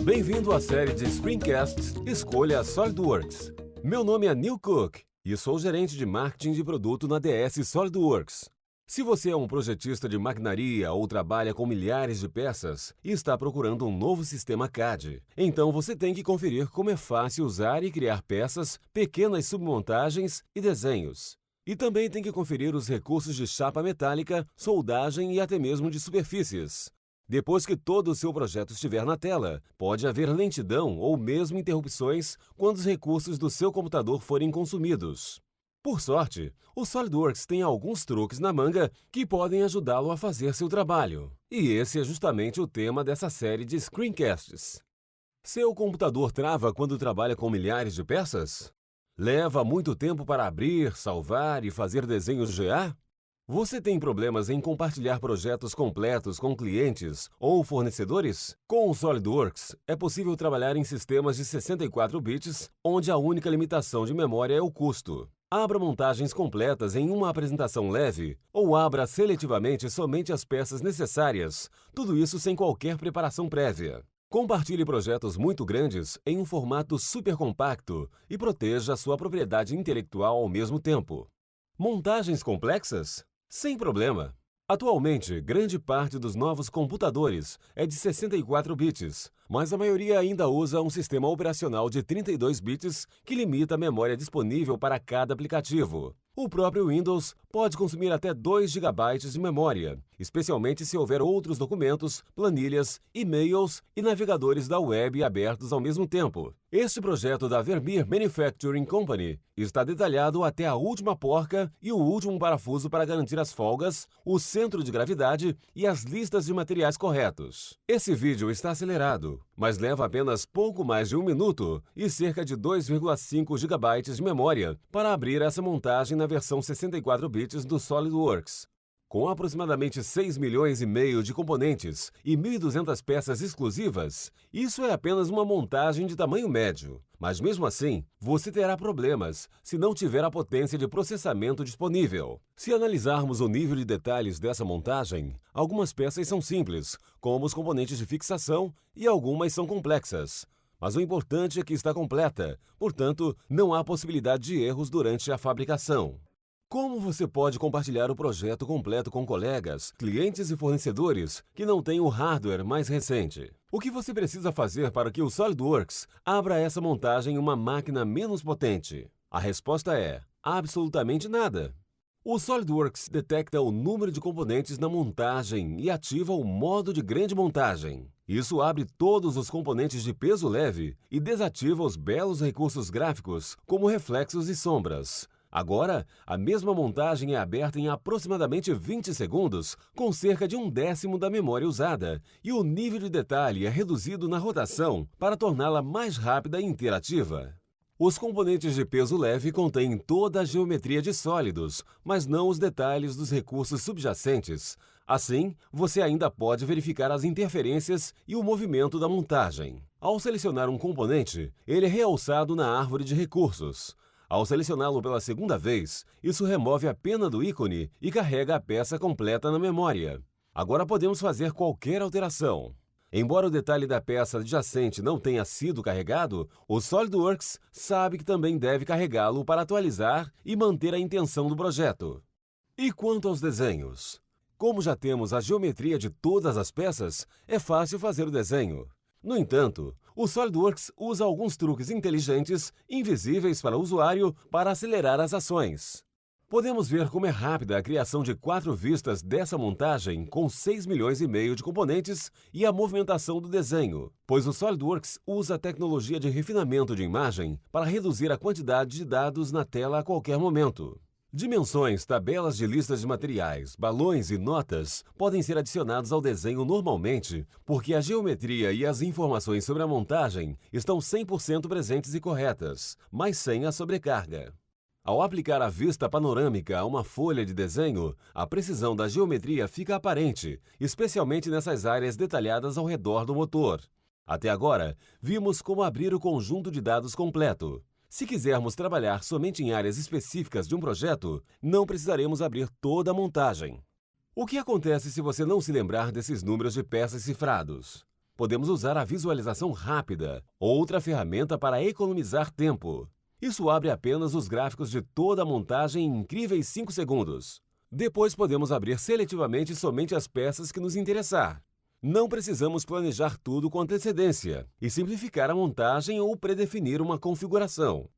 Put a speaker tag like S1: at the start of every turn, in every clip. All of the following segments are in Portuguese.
S1: Bem-vindo à série de screencasts Escolha SolidWorks. Meu nome é Neil Cook e sou gerente de marketing de produto na DS SolidWorks. Se você é um projetista de maquinaria ou trabalha com milhares de peças e está procurando um novo sistema CAD, então você tem que conferir como é fácil usar e criar peças, pequenas submontagens e desenhos. E também tem que conferir os recursos de chapa metálica, soldagem e até mesmo de superfícies. Depois que todo o seu projeto estiver na tela, pode haver lentidão ou mesmo interrupções quando os recursos do seu computador forem consumidos. Por sorte, o SolidWorks tem alguns truques na manga que podem ajudá-lo a fazer seu trabalho. E esse é justamente o tema dessa série de screencasts. Seu computador trava quando trabalha com milhares de peças? Leva muito tempo para abrir, salvar e fazer desenhos GA? Você tem problemas em compartilhar projetos completos com clientes ou fornecedores? Com o SolidWorks, é possível trabalhar em sistemas de 64 bits, onde a única limitação de memória é o custo. Abra montagens completas em uma apresentação leve ou abra seletivamente somente as peças necessárias, tudo isso sem qualquer preparação prévia. Compartilhe projetos muito grandes em um formato super compacto e proteja a sua propriedade intelectual ao mesmo tempo. Montagens complexas? Sem problema. Atualmente, grande parte dos novos computadores é de 64 bits, mas a maioria ainda usa um sistema operacional de 32 bits que limita a memória disponível para cada aplicativo. O próprio Windows pode consumir até 2 GB de memória, especialmente se houver outros documentos, planilhas, e-mails e navegadores da web abertos ao mesmo tempo. Este projeto da Vermeer Manufacturing Company está detalhado até a última porca e o último parafuso para garantir as folgas, o centro de gravidade e as listas de materiais corretos. Esse vídeo está acelerado, mas leva apenas pouco mais de 1 minuto e cerca de 2,5 GB de memória para abrir essa montagem na versão 64 bits do SolidWorks. Com aproximadamente 6 milhões e meio de componentes e 1.200 peças exclusivas, isso é apenas uma montagem de tamanho médio. Mas mesmo assim, você terá problemas se não tiver a potência de processamento disponível. Se analisarmos o nível de detalhes dessa montagem, algumas peças são simples, como os componentes de fixação, e algumas são complexas. Mas o importante é que está completa, portanto, não há possibilidade de erros durante a fabricação. Como você pode compartilhar o projeto completo com colegas, clientes e fornecedores que não têm o hardware mais recente? O que você precisa fazer para que o SolidWorks abra essa montagem em uma máquina menos potente? A resposta é absolutamente nada. O SolidWorks detecta o número de componentes na montagem e ativa o modo de grande montagem. Isso abre todos os componentes de peso leve e desativa os belos recursos gráficos, como reflexos e sombras. Agora, a mesma montagem é aberta em aproximadamente 20 segundos, com cerca de 1/10 da memória usada, e o nível de detalhe é reduzido na rotação para torná-la mais rápida e interativa. Os componentes de peso leve contêm toda a geometria de sólidos, mas não os detalhes dos recursos subjacentes. Assim, você ainda pode verificar as interferências e o movimento da montagem. Ao selecionar um componente, ele é realçado na árvore de recursos. Ao selecioná-lo pela segunda vez, isso remove a pena do ícone e carrega a peça completa na memória. Agora podemos fazer qualquer alteração. Embora o detalhe da peça adjacente não tenha sido carregado, o SolidWorks sabe que também deve carregá-lo para atualizar e manter a intenção do projeto. E quanto aos desenhos? Como já temos a geometria de todas as peças, é fácil fazer o desenho. No entanto, o SolidWorks usa alguns truques inteligentes, invisíveis para o usuário, para acelerar as ações. Podemos ver como é rápida a criação de 4 vistas dessa montagem com 6 milhões e meio de componentes e a movimentação do desenho, pois o SolidWorks usa a tecnologia de refinamento de imagem para reduzir a quantidade de dados na tela a qualquer momento. Dimensões, tabelas de listas de materiais, balões e notas podem ser adicionados ao desenho normalmente, porque a geometria e as informações sobre a montagem estão 100% presentes e corretas, mas sem a sobrecarga. Ao aplicar a vista panorâmica a uma folha de desenho, a precisão da geometria fica aparente, especialmente nessas áreas detalhadas ao redor do motor. Até agora, vimos como abrir o conjunto de dados completo. Se quisermos trabalhar somente em áreas específicas de um projeto, não precisaremos abrir toda a montagem. O que acontece se você não se lembrar desses números de peças cifrados? podemos usar a visualização rápida, outra ferramenta para economizar tempo. Isso abre apenas os gráficos de toda a montagem em incríveis 5 segundos. Depois podemos abrir seletivamente somente as peças que nos interessar. Não precisamos planejar tudo com antecedência e simplificar a montagem ou predefinir uma configuração.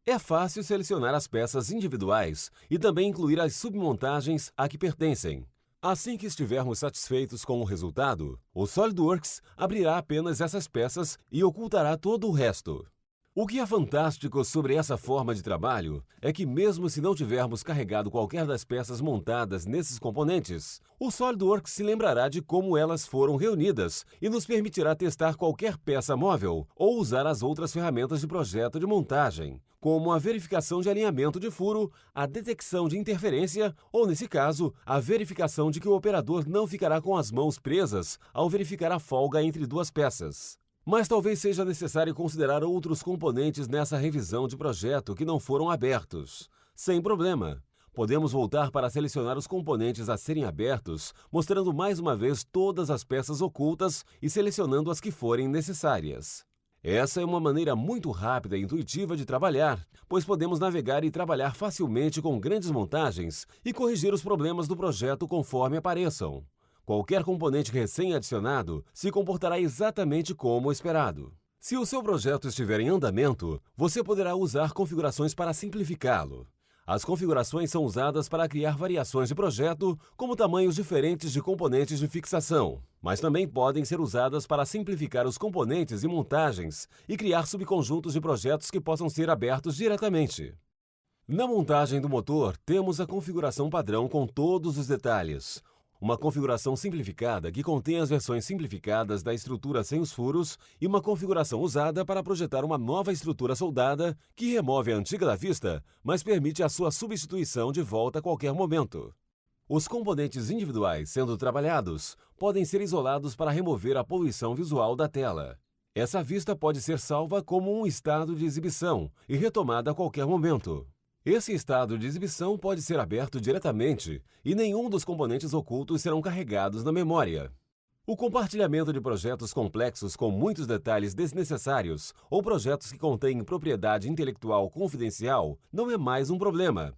S1: É fácil selecionar as peças individuais e também incluir as submontagens a que pertencem. Assim que estivermos satisfeitos com o resultado, o SolidWorks abrirá apenas essas peças e ocultará todo o resto. O que é fantástico sobre essa forma de trabalho é que, mesmo se não tivermos carregado qualquer das peças montadas nesses componentes, o SolidWorks se lembrará de como elas foram reunidas e nos permitirá testar qualquer peça móvel ou usar as outras ferramentas de projeto de montagem, como a verificação de alinhamento de furo, a detecção de interferência ou, nesse caso, a verificação de que o operador não ficará com as mãos presas ao verificar a folga entre duas peças. Mas talvez seja necessário considerar outros componentes nessa revisão de projeto que não foram abertos. Sem problema. Podemos voltar para selecionar os componentes a serem abertos, mostrando mais uma vez todas as peças ocultas e selecionando as que forem necessárias. Essa é uma maneira muito rápida e intuitiva de trabalhar, pois podemos navegar e trabalhar facilmente com grandes montagens e corrigir os problemas do projeto conforme apareçam. Qualquer componente recém-adicionado se comportará exatamente como esperado. Se o seu projeto estiver em andamento, você poderá usar configurações para simplificá-lo. As configurações são usadas para criar variações de projeto, como tamanhos diferentes de componentes de fixação, mas também podem ser usadas para simplificar os componentes e montagens e criar subconjuntos de projetos que possam ser abertos diretamente. Na montagem do motor, temos a configuração padrão com todos os detalhes. Uma configuração simplificada que contém as versões simplificadas da estrutura sem os furos e uma configuração usada para projetar uma nova estrutura soldada que remove a antiga da vista, mas permite a sua substituição de volta a qualquer momento. Os componentes individuais sendo trabalhados podem ser isolados para remover a poluição visual da tela. Essa vista pode ser salva como um estado de exibição e retomada a qualquer momento. Esse estado de exibição pode ser aberto diretamente e nenhum dos componentes ocultos serão carregados na memória. O compartilhamento de projetos complexos com muitos detalhes desnecessários ou projetos que contêm propriedade intelectual confidencial não é mais um problema.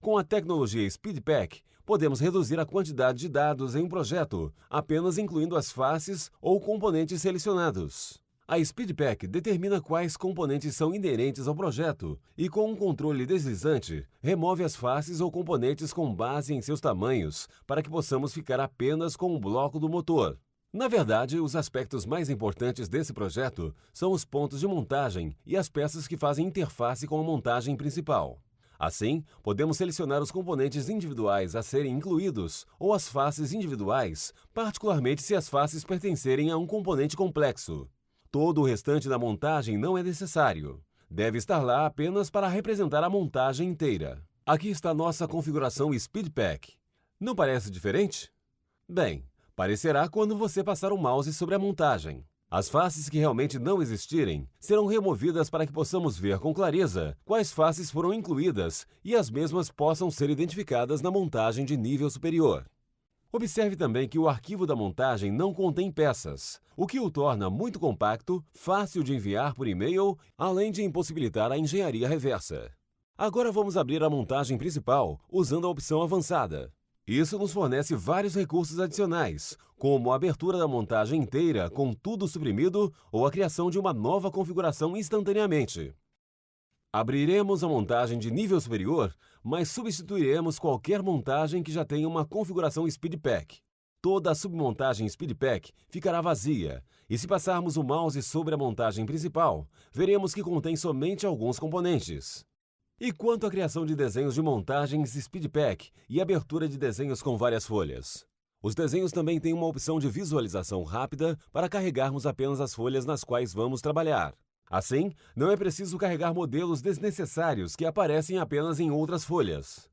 S1: Com a tecnologia SpeedPack, podemos reduzir a quantidade de dados em um projeto, apenas incluindo as faces ou componentes selecionados. A SpeedPack determina quais componentes são inerentes ao projeto e, com um controle deslizante, remove as faces ou componentes com base em seus tamanhos para que possamos ficar apenas com o bloco do motor. Na verdade, os aspectos mais importantes desse projeto são os pontos de montagem e as peças que fazem interface com a montagem principal. Assim, podemos selecionar os componentes individuais a serem incluídos ou as faces individuais, particularmente se as faces pertencerem a um componente complexo. Todo o restante da montagem não é necessário. Deve estar lá apenas para representar a montagem inteira. Aqui está nossa configuração SpeedPack. Não parece diferente? Bem, parecerá quando você passar o mouse sobre a montagem. As faces que realmente não existirem serão removidas para que possamos ver com clareza quais faces foram incluídas e as mesmas possam ser identificadas na montagem de nível superior. Observe também que o arquivo da montagem não contém peças, o que o torna muito compacto, fácil de enviar por e-mail, além de impossibilitar a engenharia reversa. Agora vamos abrir a montagem principal usando a opção avançada. Isso nos fornece vários recursos adicionais, como a abertura da montagem inteira com tudo suprimido ou a criação de uma nova configuração instantaneamente. Abriremos a montagem de nível superior, mas substituiremos qualquer montagem que já tenha uma configuração SpeedPack. Toda a submontagem SpeedPack ficará vazia, e se passarmos o mouse sobre a montagem principal, veremos que contém somente alguns componentes. E quanto à criação de desenhos de montagens SpeedPack e abertura de desenhos com várias folhas? Os desenhos também têm uma opção de visualização rápida para carregarmos apenas as folhas nas quais vamos trabalhar. Assim, não é preciso carregar modelos desnecessários que aparecem apenas em outras folhas.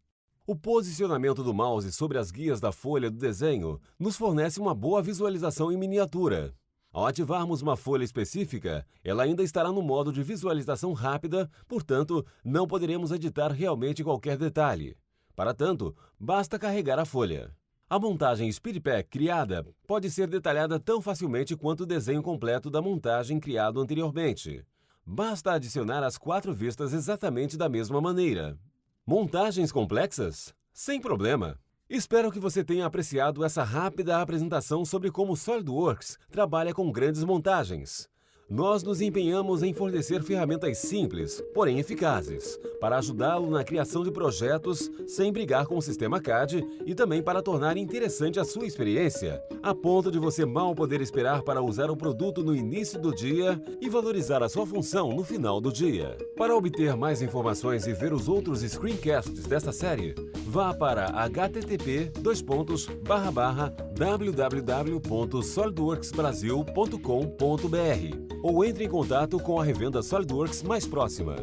S1: O posicionamento do mouse sobre as guias da folha do desenho nos fornece uma boa visualização em miniatura. Ao ativarmos uma folha específica, ela ainda estará no modo de visualização rápida, portanto, não poderemos editar realmente qualquer detalhe. Para tanto, basta carregar a folha. A montagem SpeedPack criada pode ser detalhada tão facilmente quanto o desenho completo da montagem criado anteriormente. Basta adicionar as 4 vistas exatamente da mesma maneira. Montagens complexas? Sem problema! Espero que você tenha apreciado essa rápida apresentação sobre como o SolidWorks trabalha com grandes montagens. Nós nos empenhamos em fornecer ferramentas simples, porém eficazes, para ajudá-lo na criação de projetos sem brigar com o sistema CAD e também para tornar interessante a sua experiência, a ponto de você mal poder esperar para usar o produto no início do dia e valorizar a sua função no final do dia. Para obter mais informações e ver os outros screencasts desta série, vá para http://www.solidworksbrasil.com.br ou entre em contato com a revenda SolidWorks mais próxima.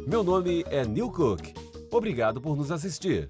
S1: Meu nome é Neil Cook. Obrigado por nos assistir.